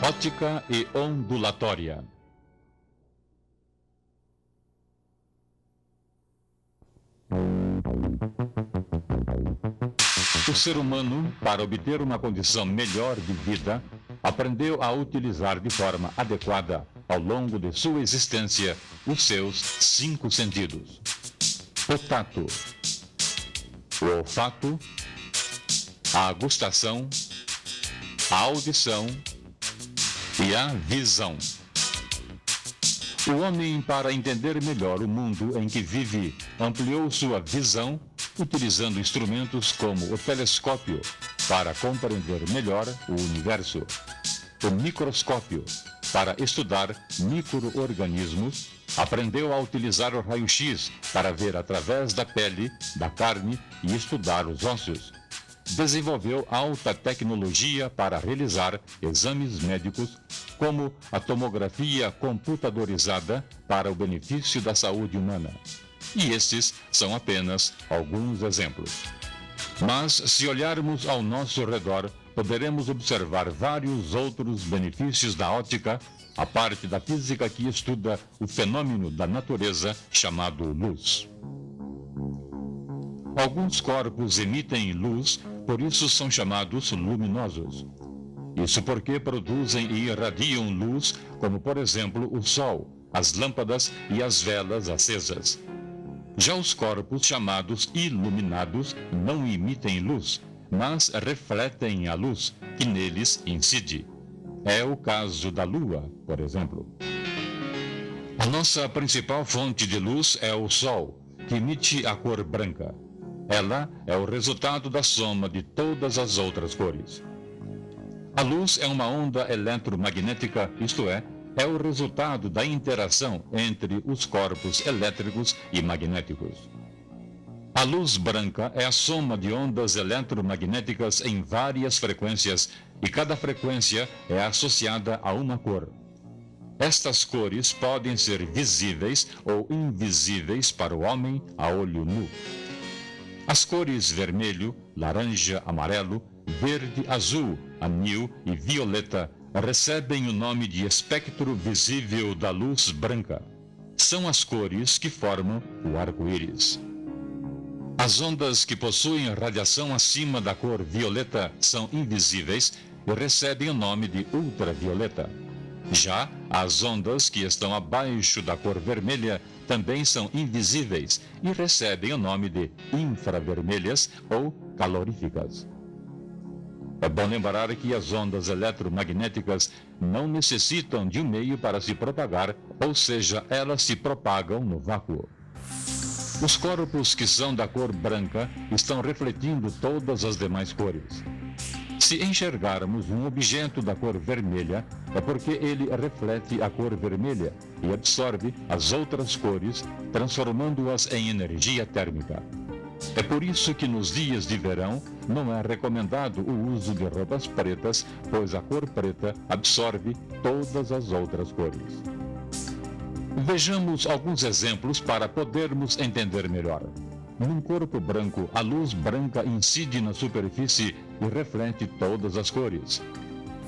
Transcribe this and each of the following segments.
Ótica e ondulatória. O ser humano, para obter uma condição melhor de vida, aprendeu a utilizar de forma adequada, ao longo de sua existência, os seus 5 sentidos: o tato, o olfato, a gustação, a audição e a visão. O homem, para entender melhor o mundo em que vive, ampliou sua visão utilizando instrumentos como o telescópio para compreender melhor o universo, o microscópio para estudar micro-organismos, aprendeu a utilizar o raio-x para ver através da pele, da carne e estudar os ossos. Desenvolveu alta tecnologia para realizar exames médicos, como a tomografia computadorizada para o benefício da saúde humana. E estes são apenas alguns exemplos. Mas, se olharmos ao nosso redor, poderemos observar vários outros benefícios da ótica, a parte da física que estuda o fenômeno da natureza chamado luz. Alguns corpos emitem luz, por isso são chamados luminosos. Isso porque produzem e irradiam luz, como por exemplo o sol, as lâmpadas e as velas acesas. Já os corpos chamados iluminados não emitem luz, mas refletem a luz que neles incide. É o caso da Lua, por exemplo. A nossa principal fonte de luz é o Sol, que emite a cor branca. Ela é o resultado da soma de todas as outras cores. A luz é uma onda eletromagnética, isto é o resultado da interação entre os corpos elétricos e magnéticos. A luz branca é a soma de ondas eletromagnéticas em várias frequências e cada frequência é associada a uma cor. Estas cores podem ser visíveis ou invisíveis para o homem a olho nu. As cores vermelho, laranja, amarelo, verde, azul, anil e violeta recebem o nome de espectro visível da luz branca. São as cores que formam o arco-íris. As ondas que possuem radiação acima da cor violeta são invisíveis e recebem o nome de ultravioleta. Já as ondas que estão abaixo da cor vermelha também são invisíveis e recebem o nome de infravermelhas ou caloríficas. É bom lembrar que as ondas eletromagnéticas não necessitam de um meio para se propagar, ou seja, elas se propagam no vácuo. Os corpos que são da cor branca estão refletindo todas as demais cores. Se enxergarmos um objeto da cor vermelha, é porque ele reflete a cor vermelha e absorve as outras cores, transformando-as em energia térmica. É por isso que nos dias de verão não é recomendado o uso de roupas pretas, pois a cor preta absorve todas as outras cores. Vejamos alguns exemplos para podermos entender melhor. Num corpo branco, a luz branca incide na superfície e reflete todas as cores.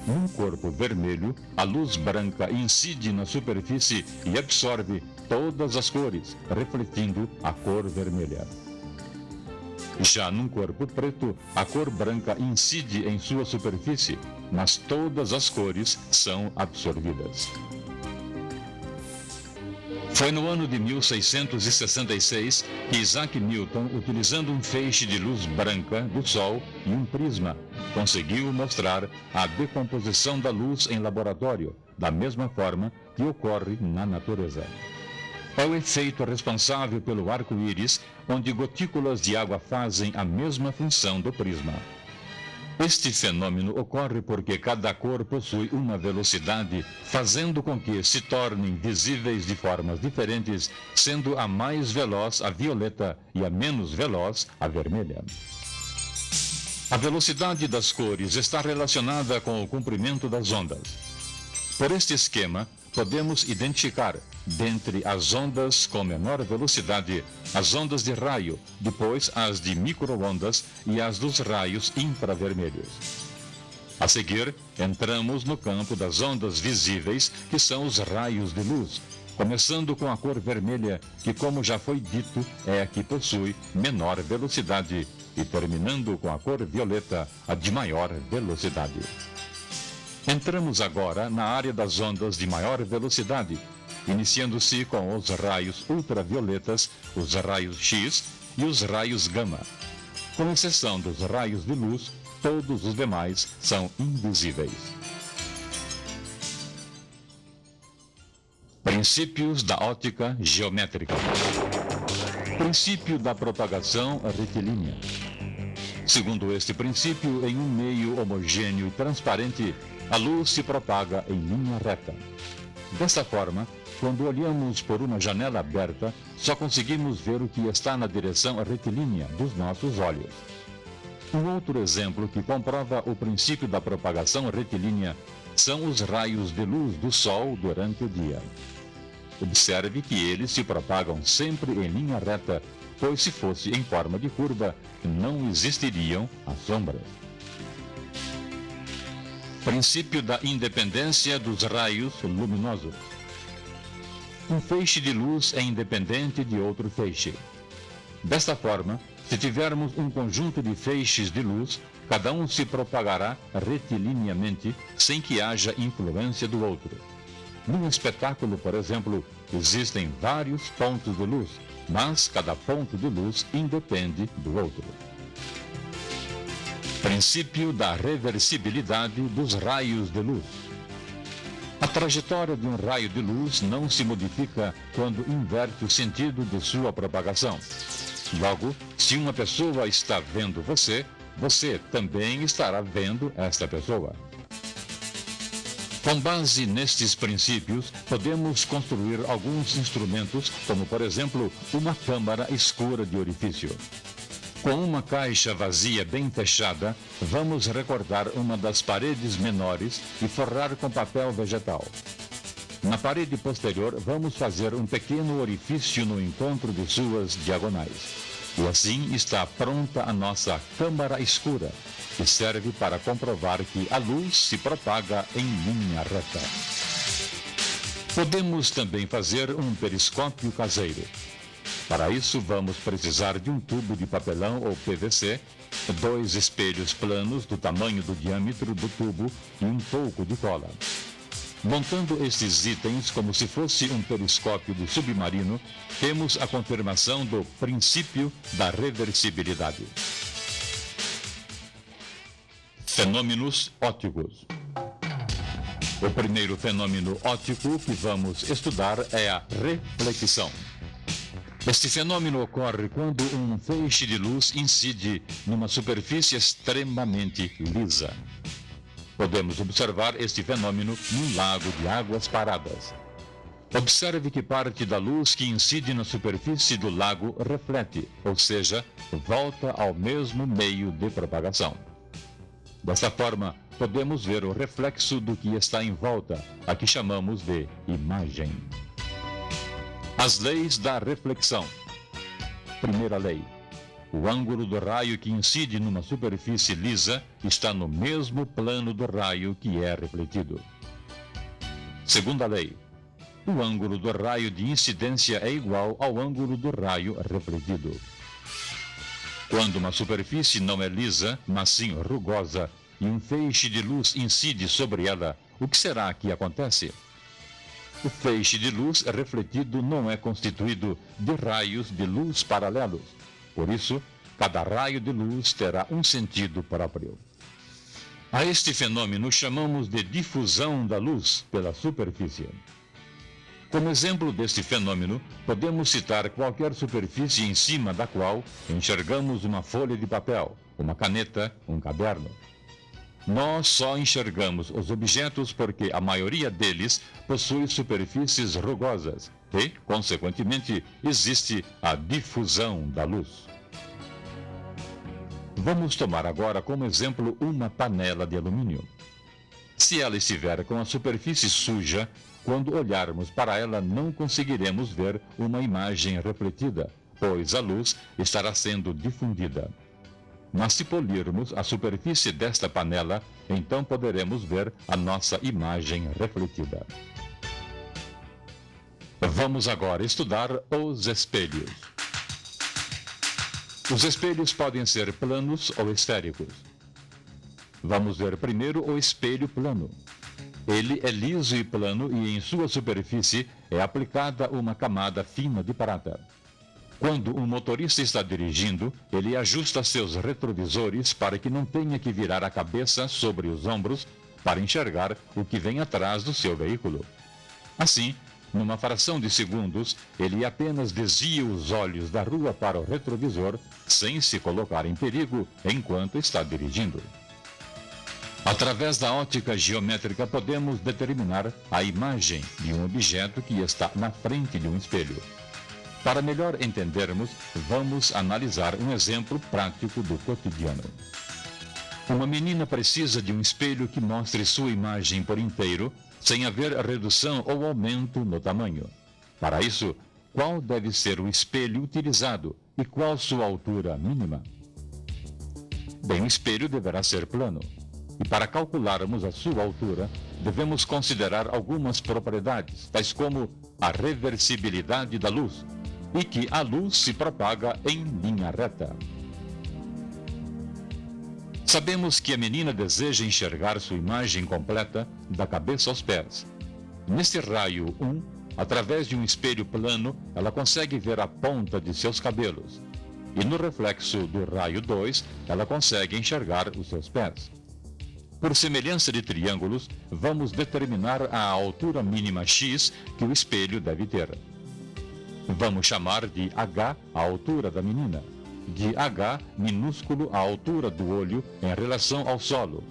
Num corpo vermelho, a luz branca incide na superfície e absorve todas as cores, refletindo a cor vermelha. Já num corpo preto, a cor branca incide em sua superfície, mas todas as cores são absorvidas. Foi no ano de 1666 que Isaac Newton, utilizando um feixe de luz branca do Sol e um prisma, conseguiu mostrar a decomposição da luz em laboratório, da mesma forma que ocorre na natureza. É o efeito responsável pelo arco-íris, onde gotículas de água fazem a mesma função do prisma. Este fenômeno ocorre porque cada cor possui uma velocidade, fazendo com que se tornem visíveis de formas diferentes, sendo a mais veloz a violeta e a menos veloz a vermelha. A velocidade das cores está relacionada com o comprimento das ondas. Por este esquema, podemos identificar, dentre as ondas com menor velocidade, as ondas de raio, depois as de micro-ondas e as dos raios infravermelhos. A seguir, entramos no campo das ondas visíveis, que são os raios de luz, começando com a cor vermelha, que, como já foi dito, é a que possui menor velocidade, e terminando com a cor violeta, a de maior velocidade. Entramos agora na área das ondas de maior velocidade, iniciando-se com os raios ultravioletas, os raios X e os raios gama. Com exceção dos raios de luz, todos os demais são invisíveis. Princípios da ótica geométrica. Princípio da propagação retilínea. Segundo este princípio, em um meio homogêneo e transparente, a luz se propaga em linha reta. Desta forma, quando olhamos por uma janela aberta, só conseguimos ver o que está na direção retilínea dos nossos olhos. Um outro exemplo que comprova o princípio da propagação retilínea são os raios de luz do Sol durante o dia. Observe que eles se propagam sempre em linha reta, pois se fosse em forma de curva, não existiriam as sombras. Princípio da independência dos raios luminosos. Um feixe de luz é independente de outro feixe. Desta forma, se tivermos um conjunto de feixes de luz, cada um se propagará retilineamente sem que haja influência do outro. Num espetáculo, por exemplo, existem vários pontos de luz, mas cada ponto de luz independe do outro. Princípio da reversibilidade dos raios de luz. A trajetória de um raio de luz não se modifica quando inverte o sentido de sua propagação. Logo, se uma pessoa está vendo você, você também estará vendo esta pessoa. Com base nestes princípios, podemos construir alguns instrumentos, como por exemplo, uma câmara escura de orifício. Com uma caixa vazia bem fechada, vamos recortar uma das paredes menores e forrar com papel vegetal. Na parede posterior, vamos fazer um pequeno orifício no encontro de suas diagonais. E assim está pronta a nossa câmara escura, que serve para comprovar que a luz se propaga em linha reta. Podemos também fazer um periscópio caseiro. Para isso, vamos precisar de um tubo de papelão ou PVC, 2 espelhos planos do tamanho do diâmetro do tubo e um pouco de cola. Montando estes itens como se fosse um periscópio do submarino, temos a confirmação do princípio da reversibilidade. Fenômenos ópticos. O primeiro fenômeno óptico que vamos estudar é a reflexão. Este fenômeno ocorre quando um feixe de luz incide numa superfície extremamente lisa. Podemos observar este fenômeno num lago de águas paradas. Observe que parte da luz que incide na superfície do lago reflete, ou seja, volta ao mesmo meio de propagação. Desta forma, podemos ver o reflexo do que está em volta, a que chamamos de imagem. As leis da reflexão. Primeira lei. O ângulo do raio que incide numa superfície lisa está no mesmo plano do raio que é refletido. Segunda lei. O ângulo do raio de incidência é igual ao ângulo do raio refletido. Quando uma superfície não é lisa, mas sim rugosa, e um feixe de luz incide sobre ela, o que será que acontece? O feixe de luz refletido não é constituído de raios de luz paralelos. Por isso, cada raio de luz terá um sentido próprio. A este fenômeno chamamos de difusão da luz pela superfície. Como exemplo deste fenômeno, podemos citar qualquer superfície em cima da qual enxergamos uma folha de papel, uma caneta, um caderno. Nós só enxergamos os objetos porque a maioria deles possui superfícies rugosas e, consequentemente, existe a difusão da luz. Vamos tomar agora como exemplo uma panela de alumínio. Se ela estiver com a superfície suja, quando olharmos para ela não conseguiremos ver uma imagem refletida, pois a luz estará sendo difundida. Mas se polirmos a superfície desta panela, então poderemos ver a nossa imagem refletida. Vamos agora estudar os espelhos. Os espelhos podem ser planos ou esféricos. Vamos ver primeiro o espelho plano. Ele é liso e plano e em sua superfície é aplicada uma camada fina de prata. Quando um motorista está dirigindo, ele ajusta seus retrovisores para que não tenha que virar a cabeça sobre os ombros para enxergar o que vem atrás do seu veículo. Assim, numa fração de segundos, ele apenas desvia os olhos da rua para o retrovisor, sem se colocar em perigo enquanto está dirigindo. Através da ótica geométrica, podemos determinar a imagem de um objeto que está na frente de um espelho. Para melhor entendermos, vamos analisar um exemplo prático do cotidiano. Uma menina precisa de um espelho que mostre sua imagem por inteiro, sem haver redução ou aumento no tamanho. Para isso, qual deve ser o espelho utilizado e qual sua altura mínima? Bem, o espelho deverá ser plano. E para calcularmos a sua altura, devemos considerar algumas propriedades, tais como a reversibilidade da luz, e que a luz se propaga em linha reta. Sabemos que a menina deseja enxergar sua imagem completa da cabeça aos pés. Neste raio 1, através de um espelho plano, ela consegue ver a ponta de seus cabelos. E no reflexo do raio 2, ela consegue enxergar os seus pés. Por semelhança de triângulos, vamos determinar a altura mínima x que o espelho deve ter. Vamos chamar de h a altura da menina, de h minúsculo a altura do olho em relação ao solo,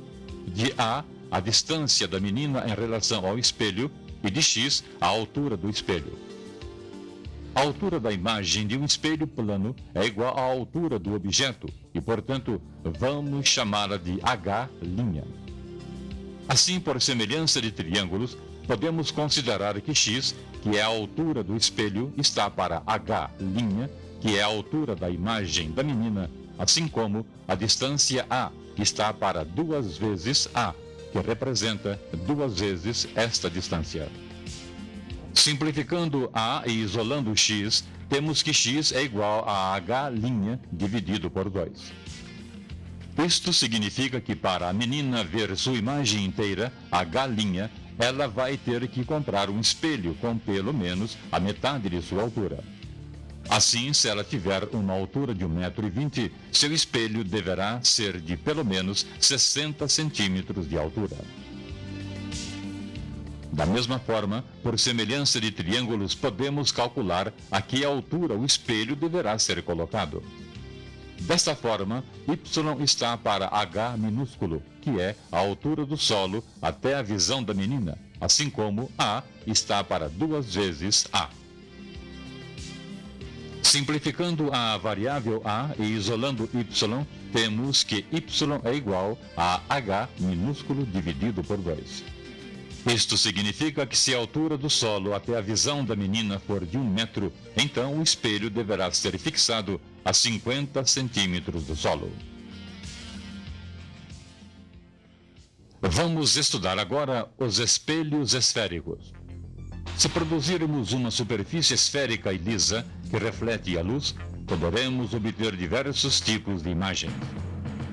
de a distância da menina em relação ao espelho e de x a altura do espelho. A altura da imagem de um espelho plano é igual à altura do objeto e, portanto, vamos chamá-la de h'. Assim, por semelhança de triângulos, podemos considerar que x, que é a altura do espelho, está para h', que é a altura da imagem da menina, assim como a distância a, que está para 2 vezes a, que representa 2 vezes esta distância. Simplificando a e isolando x, temos que x é igual a h' dividido por 2. Isto significa que para a menina ver sua imagem inteira, h', ela vai ter que comprar um espelho com pelo menos a metade de sua altura. Assim, se ela tiver uma altura de 1,20 m, seu espelho deverá ser de pelo menos 60 centímetros de altura. Da mesma forma, por semelhança de triângulos, podemos calcular a que altura o espelho deverá ser colocado. Desta forma, y está para h minúsculo, que é a altura do solo até a visão da menina, assim como a está para 2 vezes a. Simplificando a variável a e isolando y, temos que y é igual a h minúsculo dividido por 2. Isto significa que se a altura do solo até a visão da menina for de 1 metro, então o espelho deverá ser fixado a 50 centímetros do solo. Vamos estudar agora os espelhos esféricos. Se produzirmos uma superfície esférica e lisa que reflete a luz, poderemos obter diversos tipos de imagens.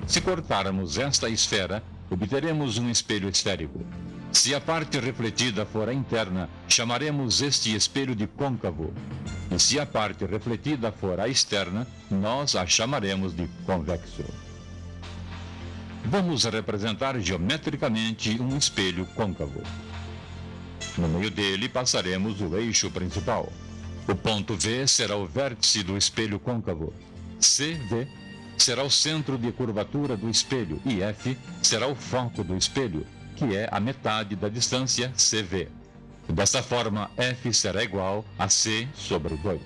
Se cortarmos esta esfera, obteremos um espelho esférico. Se a parte refletida for a interna, chamaremos este espelho de côncavo. E se a parte refletida for a externa, nós a chamaremos de convexo. Vamos representar geometricamente um espelho côncavo. No meio dele passaremos o eixo principal. O ponto V será o vértice do espelho côncavo. CV será o centro de curvatura do espelho e F será o foco do espelho, que é a metade da distância CV. Desta forma, F será igual a C sobre 2.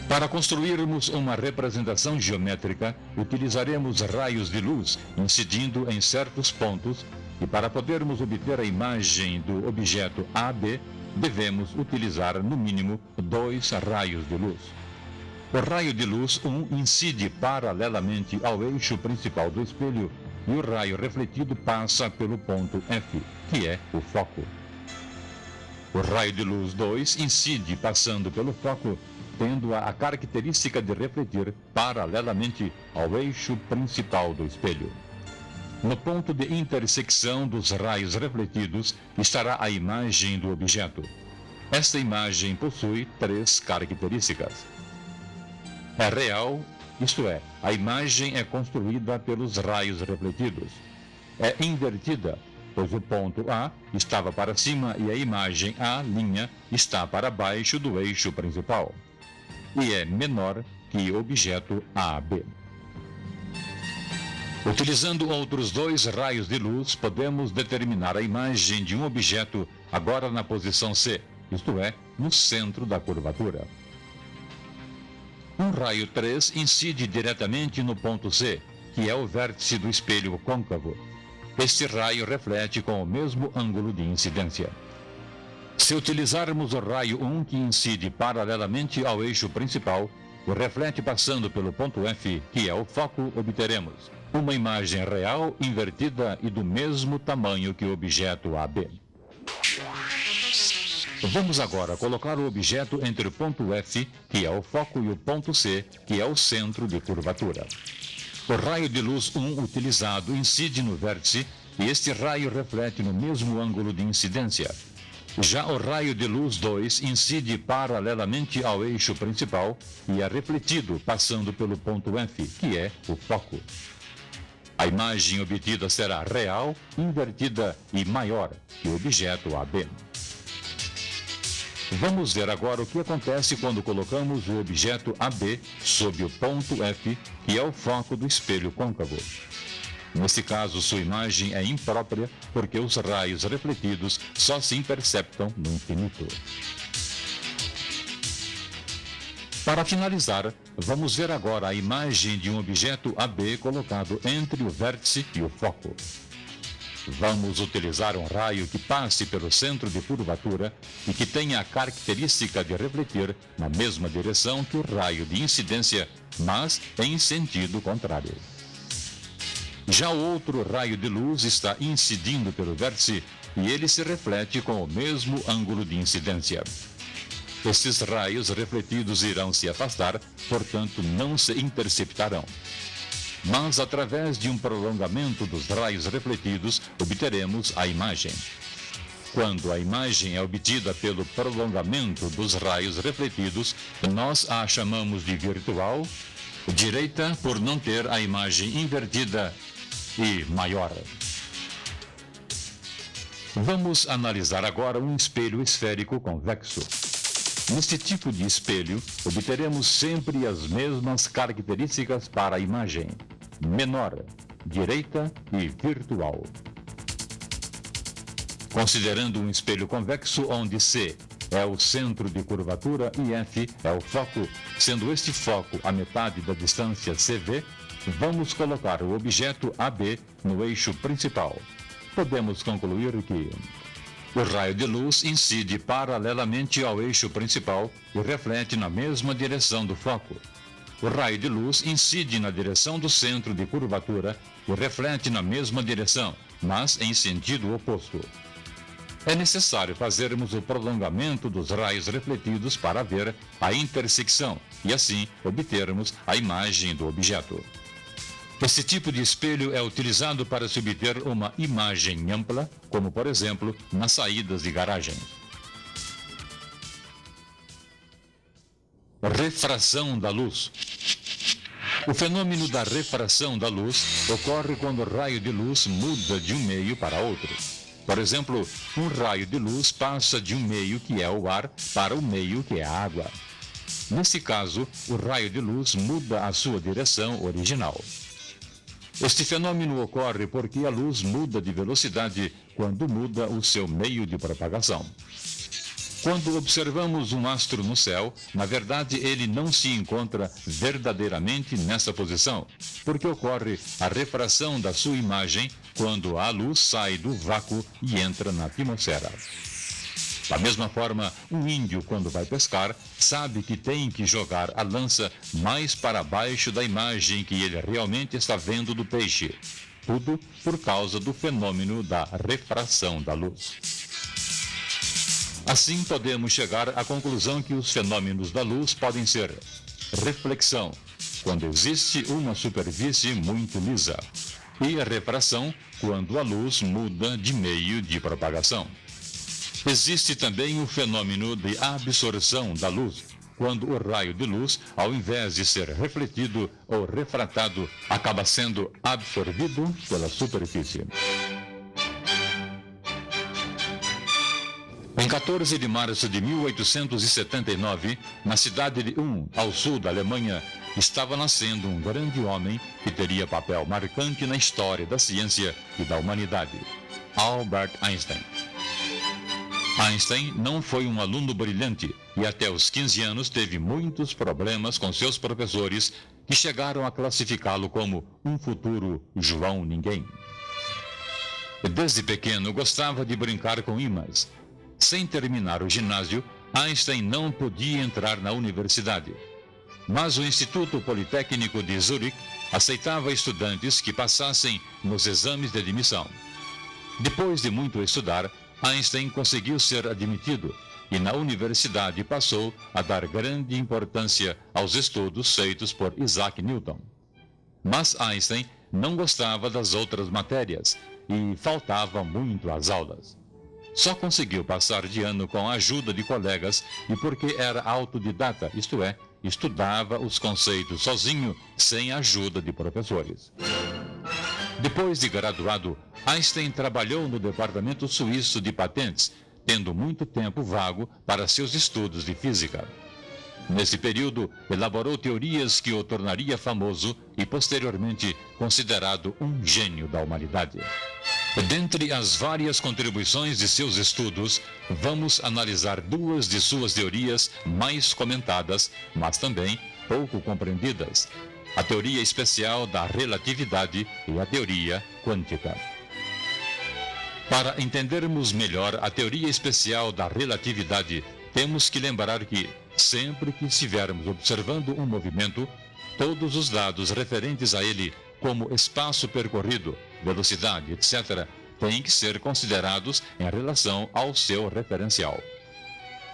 Para construirmos uma representação geométrica, utilizaremos raios de luz incidindo em certos pontos, e para podermos obter a imagem do objeto AB, devemos utilizar no mínimo 2 raios de luz. O raio de luz 1 incide paralelamente ao eixo principal do espelho, e o raio refletido passa pelo ponto F, que é o foco. O raio de luz 2 incide passando pelo foco, tendo a característica de refletir paralelamente ao eixo principal do espelho. No ponto de intersecção dos raios refletidos estará a imagem do objeto. Esta imagem possui 3 características. É real, isto é, a imagem é construída pelos raios refletidos. É invertida, pois o ponto A estava para cima e a imagem A' está para baixo do eixo principal. E é menor que o objeto AB. Utilizando outros 2 raios de luz, podemos determinar a imagem de um objeto agora na posição C, isto é, no centro da curvatura. Um raio 3 incide diretamente no ponto C, que é o vértice do espelho côncavo. Este raio reflete com o mesmo ângulo de incidência. Se utilizarmos o raio 1 que incide paralelamente ao eixo principal e reflete passando pelo ponto F, que é o foco, obteremos uma imagem real invertida e do mesmo tamanho que o objeto AB. Vamos agora colocar o objeto entre o ponto F, que é o foco, e o ponto C, que é o centro de curvatura. O raio de luz 1 utilizado incide no vértice e este raio reflete no mesmo ângulo de incidência. Já o raio de luz 2 incide paralelamente ao eixo principal e é refletido passando pelo ponto F, que é o foco. A imagem obtida será real, invertida e maior que o objeto AB. Vamos ver agora o que acontece quando colocamos o objeto AB sob o ponto F, que é o foco do espelho côncavo. Nesse caso, sua imagem é imprópria porque os raios refletidos só se interceptam no infinito. Para finalizar, vamos ver agora a imagem de um objeto AB colocado entre o vértice e o foco. Vamos utilizar um raio que passe pelo centro de curvatura e que tenha a característica de refletir na mesma direção que o raio de incidência, mas em sentido contrário. Já o outro raio de luz está incidindo pelo vértice e ele se reflete com o mesmo ângulo de incidência. Estes raios refletidos irão se afastar, portanto não se interceptarão. Mas através de um prolongamento dos raios refletidos, obteremos a imagem. Quando a imagem é obtida pelo prolongamento dos raios refletidos, nós a chamamos de virtual, direita por não ter a imagem invertida e maior. Vamos analisar agora um espelho esférico convexo. Neste tipo de espelho, obteremos sempre as mesmas características para a imagem: menor, direita e virtual. Considerando um espelho convexo onde C é o centro de curvatura e F é o foco, sendo este foco a metade da distância CV, vamos colocar o objeto AB no eixo principal. Podemos concluir que o raio de luz incide paralelamente ao eixo principal e reflete na mesma direção do foco. O raio de luz incide na direção do centro de curvatura e reflete na mesma direção, mas em sentido oposto. É necessário fazermos o prolongamento dos raios refletidos para ver a intersecção e assim obtermos a imagem do objeto. Esse tipo de espelho é utilizado para se obter uma imagem ampla, como por exemplo nas saídas de garagem. Refração da luz. O fenômeno da refração da luz ocorre quando o raio de luz muda de um meio para outro. Por exemplo, um raio de luz passa de um meio que é o ar para o meio que é a água. Nesse caso, o raio de luz muda a sua direção original. Este fenômeno ocorre porque a luz muda de velocidade quando muda o seu meio de propagação. Quando observamos um astro no céu, na verdade ele não se encontra verdadeiramente nessa posição, porque ocorre a refração da sua imagem quando a luz sai do vácuo e entra na atmosfera. Da mesma forma, um índio, quando vai pescar, sabe que tem que jogar a lança mais para baixo da imagem que ele realmente está vendo do peixe. tudo por causa do fenômeno da refração da luz. Assim, podemos chegar à conclusão que os fenômenos da luz podem ser reflexão, quando existe uma superfície muito lisa, e refração, quando a luz muda de meio de propagação. Existe também o fenômeno de absorção da luz, quando o raio de luz, ao invés de ser refletido ou refratado, acaba sendo absorvido pela superfície. Em 14 de março de 1879, na cidade de Ulm, ao sul da Alemanha, estava nascendo um grande homem que teria papel marcante na história da ciência e da humanidade: Albert Einstein. Einstein não foi um aluno brilhante e até os 15 anos teve muitos problemas com seus professores, que chegaram a classificá-lo como um futuro João Ninguém. Desde pequeno gostava de brincar com imãs. Sem terminar o ginásio, Einstein não podia entrar na universidade. Mas o Instituto Politécnico de Zurique aceitava estudantes que passassem nos exames de admissão. Depois de muito estudar, Einstein conseguiu ser admitido e na universidade passou a dar grande importância aos estudos feitos por Isaac Newton. Mas Einstein não gostava das outras matérias e faltava muito às aulas. Só conseguiu passar de ano com a ajuda de colegas e porque era autodidata, isto é, estudava os conceitos sozinho, sem a ajuda de professores. Depois de graduado, Einstein trabalhou no departamento suíço de patentes, tendo muito tempo vago para seus estudos de física. Nesse período, elaborou teorias que o tornaria famoso e, posteriormente, considerado um gênio da humanidade. Dentre as várias contribuições de seus estudos, vamos analisar duas de suas teorias mais comentadas, mas também pouco compreendidas: a teoria especial da relatividade e a teoria quântica. Para entendermos melhor a teoria especial da relatividade, temos que lembrar que, sempre que estivermos observando um movimento, todos os dados referentes a ele, como espaço percorrido, velocidade, etc., têm que ser considerados em relação ao seu referencial.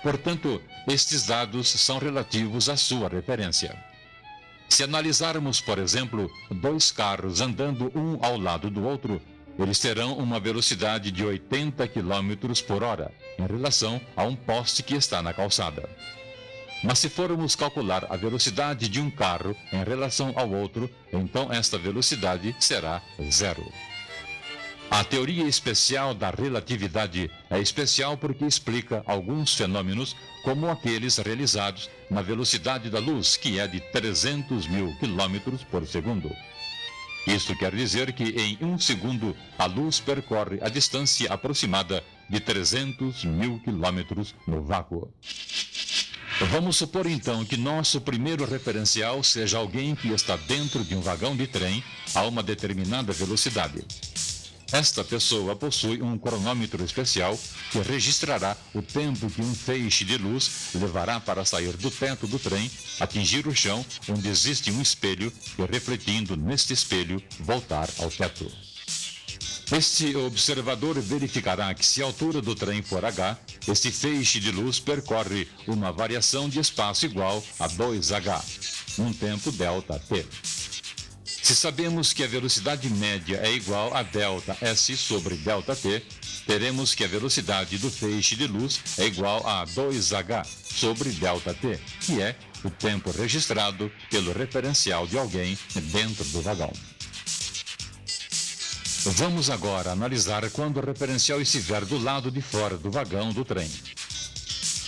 Portanto, estes dados são relativos à sua referência. Se analisarmos, por exemplo, dois carros andando um ao lado do outro, eles terão uma velocidade de 80 km por hora, em relação a um poste que está na calçada. Mas se formos calcular a velocidade de um carro em relação ao outro, então esta velocidade será zero. A teoria especial da relatividade é especial porque explica alguns fenômenos, como aqueles realizados na velocidade da luz, que é de 300 mil km por segundo. Isto quer dizer que em um segundo a luz percorre a distância aproximada de 300 mil km no vácuo. Vamos supor então que nosso primeiro referencial seja alguém que está dentro de um vagão de trem a uma determinada velocidade. Esta pessoa possui um cronômetro especial que registrará o tempo que um feixe de luz levará para sair do teto do trem, atingir o chão, onde existe um espelho, e refletindo neste espelho, voltar ao teto. Este observador verificará que, se a altura do trem for h, este feixe de luz percorre uma variação de espaço igual a 2h, num tempo ΔT. Se sabemos que a velocidade média é igual a ΔS sobre ΔT, teremos que a velocidade do feixe de luz é igual a 2h sobre ΔT, que é o tempo registrado pelo referencial de alguém dentro do vagão. Vamos agora analisar quando o referencial estiver do lado de fora do vagão do trem.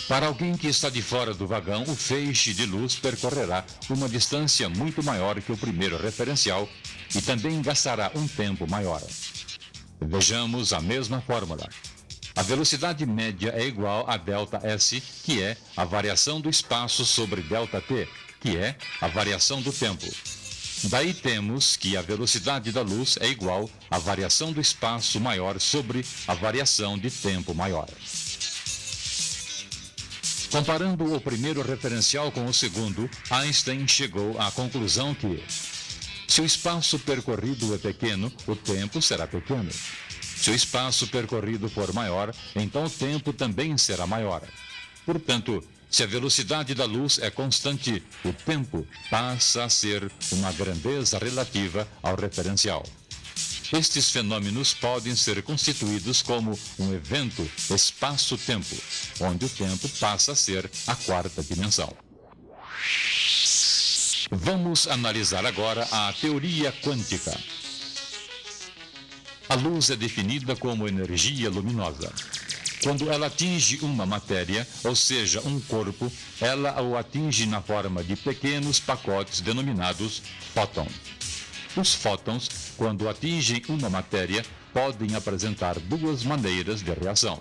Para alguém que está de fora do vagão, o feixe de luz percorrerá uma distância muito maior que o primeiro referencial e também gastará um tempo maior. Vejamos a mesma fórmula. A velocidade média é igual a ΔS, que é a variação do espaço sobre ΔT, que é a variação do tempo. Daí temos que a velocidade da luz é igual à variação do espaço maior sobre a variação de tempo maior. Comparando o primeiro referencial com o segundo, Einstein chegou à conclusão que, Se o espaço percorrido é pequeno, o tempo será pequeno. Se o espaço percorrido for maior, então o tempo também será maior. Portanto, se a velocidade da luz é constante, o tempo passa a ser uma grandeza relativa ao referencial. Estes fenômenos podem ser constituídos como um evento espaço-tempo, onde o tempo passa a ser a quarta dimensão. Vamos analisar agora a teoria quântica. A luz é definida como energia luminosa. Quando ela atinge uma matéria, ou seja, um corpo, ela o atinge na forma de pequenos pacotes denominados fótons. Os fótons, quando atingem uma matéria, podem apresentar duas maneiras de reação: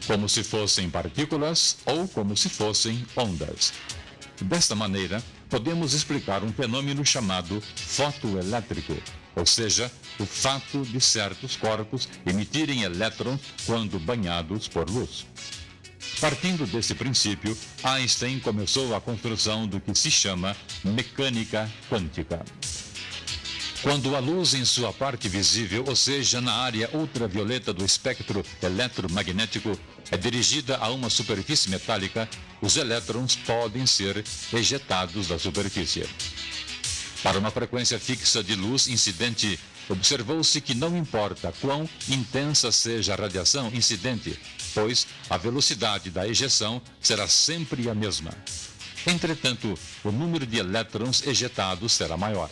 como se fossem partículas ou como se fossem ondas. Desta maneira, podemos explicar um fenômeno chamado fotoelétrico, ou seja, o fato de certos corpos emitirem elétrons quando banhados por luz. Partindo desse princípio, Einstein começou a construção do que se chama mecânica quântica. Quando a luz em sua parte visível, ou seja, na área ultravioleta do espectro eletromagnético, é dirigida a uma superfície metálica, os elétrons podem ser ejetados da superfície. Para uma frequência fixa de luz incidente, observou-se que não importa quão intensa seja a radiação incidente, pois a velocidade da ejeção será sempre a mesma. Entretanto, o número de elétrons ejetados será maior.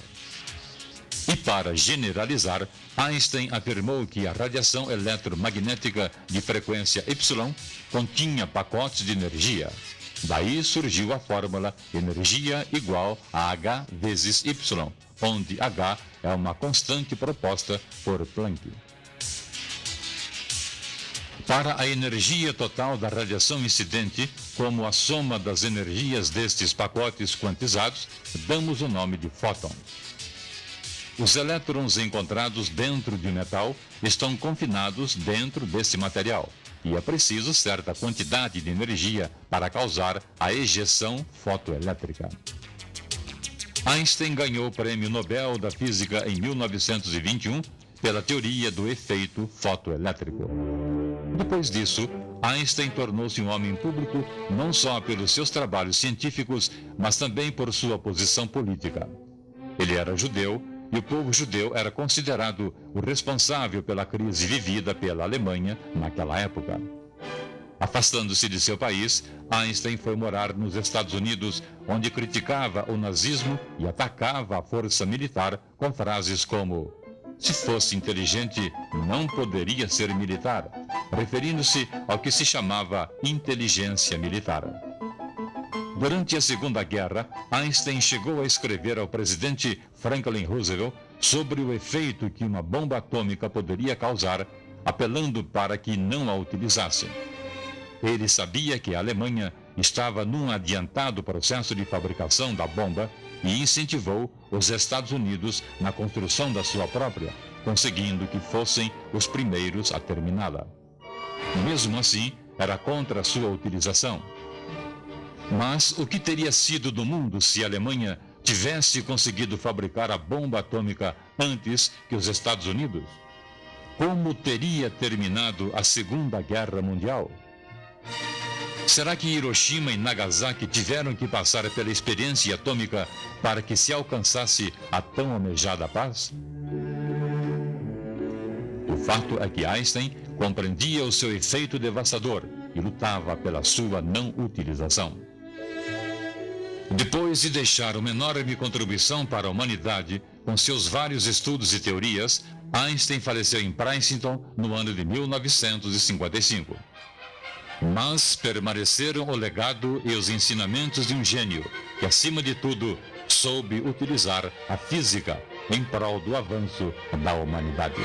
E para generalizar, Einstein afirmou que a radiação eletromagnética de frequência Y continha pacotes de energia. Daí surgiu a fórmula energia igual a H vezes Y, onde H é uma constante proposta por Planck. Para a energia total da radiação incidente, como a soma das energias destes pacotes quantizados, damos o nome de fóton. Os elétrons encontrados dentro de um metal estão confinados dentro desse material, e é preciso certa quantidade de energia para causar a ejeção fotoelétrica. Einstein ganhou o Prêmio Nobel da Física em 1921 pela teoria do efeito fotoelétrico. Depois disso, Einstein tornou-se um homem público não só pelos seus trabalhos científicos, mas também por sua posição política. Ele era judeu, e o povo judeu era considerado o responsável pela crise vivida pela Alemanha naquela época. Afastando-se de seu país, Einstein foi morar nos Estados Unidos, onde criticava o nazismo e atacava a força militar com frases como: "Se fosse inteligente, não poderia ser militar", referindo-se ao que se chamava inteligência militar. Durante a Segunda Guerra, Einstein chegou a escrever ao presidente Franklin Roosevelt sobre o efeito que uma bomba atômica poderia causar, apelando para que não a utilizasse. Ele sabia que a Alemanha estava num adiantado processo de fabricação da bomba e incentivou os Estados Unidos na construção da sua própria, conseguindo que fossem os primeiros a terminá-la. Mesmo assim, era contra a sua utilização. Mas o que teria sido do mundo se a Alemanha tivesse conseguido fabricar a bomba atômica antes que os Estados Unidos? Como teria terminado a Segunda Guerra Mundial? Será que Hiroshima e Nagasaki tiveram que passar pela experiência atômica para que se alcançasse a tão almejada paz? O fato é que Einstein compreendia o seu efeito devastador e lutava pela sua não utilização. Depois de deixar uma enorme contribuição para a humanidade, com seus vários estudos e teorias, Einstein faleceu em Princeton no ano de 1955. Mas permaneceram o legado e os ensinamentos de um gênio que, acima de tudo, soube utilizar a física em prol do avanço da humanidade.